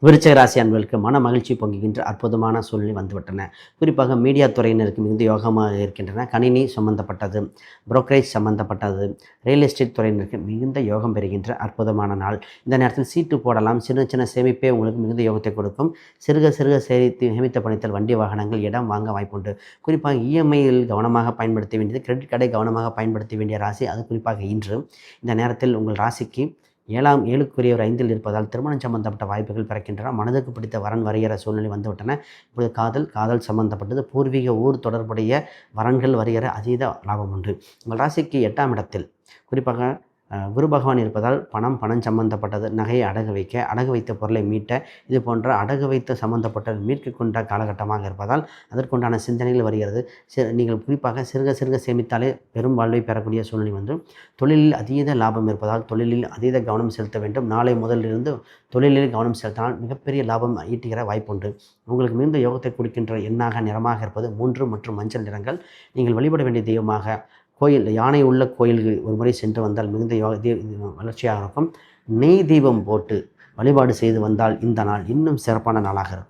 விருச்சிக ராசி அன்பர்களுக்கு மன மகிழ்ச்சி பொங்குகின்ற அற்புதமான சூழ்நிலை வந்துவிட்டன. குறிப்பாக மீடியா துறையினருக்கு மிகுந்த யோகமாக இருக்கின்றன. கணினி சம்பந்தப்பட்டது, புரோக்கரேஜ் சம்பந்தப்பட்டது, ரியல் எஸ்டேட் துறையினருக்கு மிகுந்த யோகம் பெறுகின்ற அற்புதமான நாள். இந்த நேரத்தில் சீட்டு போடலாம். சின்ன சின்ன சேமிப்பே உங்களுக்கு மிகுந்த யோகத்தை கொடுக்கும். சிறுக சிறுக சேமித்த பணித்தல், வண்டி வாகனங்கள், இடம் வாங்க வாய்ப்புண்டு. குறிப்பாக இஎம்ஐயில் கவனமாக பயன்படுத்த வேண்டியது, கிரெடிட் கார்டை கவனமாக பயன்படுத்த வேண்டிய ராசி. அது குறிப்பாக இன்று இந்த நேரத்தில் உங்கள் ராசிக்கு 7க்குரியவர் 5இல் இருப்பதால் திருமணம் சம்பந்தப்பட்ட வாய்ப்புகள் பிறக்கின்றன. மனதுக்கு பிடித்த வரன் வருகிற சூழ்நிலை வந்துவிட்டன. இப்பொழுது காதல் சம்பந்தப்பட்டது, பூர்வீக ஊர் தொடர்புடைய வரன்கள் வருகிற அதீத லாபம் உண்டு. உங்கள் ராசிக்கு 8ஆம் இடத்தில் குறிப்பாக குரு பகவான் இருப்பதால் பணம் சம்பந்தப்பட்டது, நகையை அடகு வைத்த பொருளை மீட்ட, இது போன்ற அடகு வைத்த சம்பந்தப்பட்ட மீட்க கொண்ட காலகட்டமாக இருப்பதால் அதற்குண்டான சிந்தனைகள் வருகிறது. நீங்கள் குறிப்பாக சிறுக சேமித்தாலே பெரும் வாழ்வை பெறக்கூடிய சூழ்நிலை வந்து தொழிலில் அதீத லாபம் இருப்பதால் தொழிலில் அதீத கவனம் செலுத்த வேண்டும். நாளை முதலிலிருந்து தொழிலில் கவனம் செலுத்தினால் மிகப்பெரிய லாபம் ஈட்டுகிற வாய்ப்புண்டு. உங்களுக்கு மிகுந்த யோகத்தை கொடுக்கின்ற எண்ணாக நிறமாக இருப்பது 3 மற்றும் மஞ்சள் நிறங்கள். நீங்கள் வழிபட வேண்டிய தெய்வமாக யானை உள்ள கோயில்கள் ஒரு முறை சென்று வந்தால் மிகுந்த வளர்ச்சியாக இருக்கும். நெய் தீபம் போட்டு வழிபாடு செய்து வந்தால் இந்த நாள் இன்னும் சிறப்பான நாளாக இருக்கும்.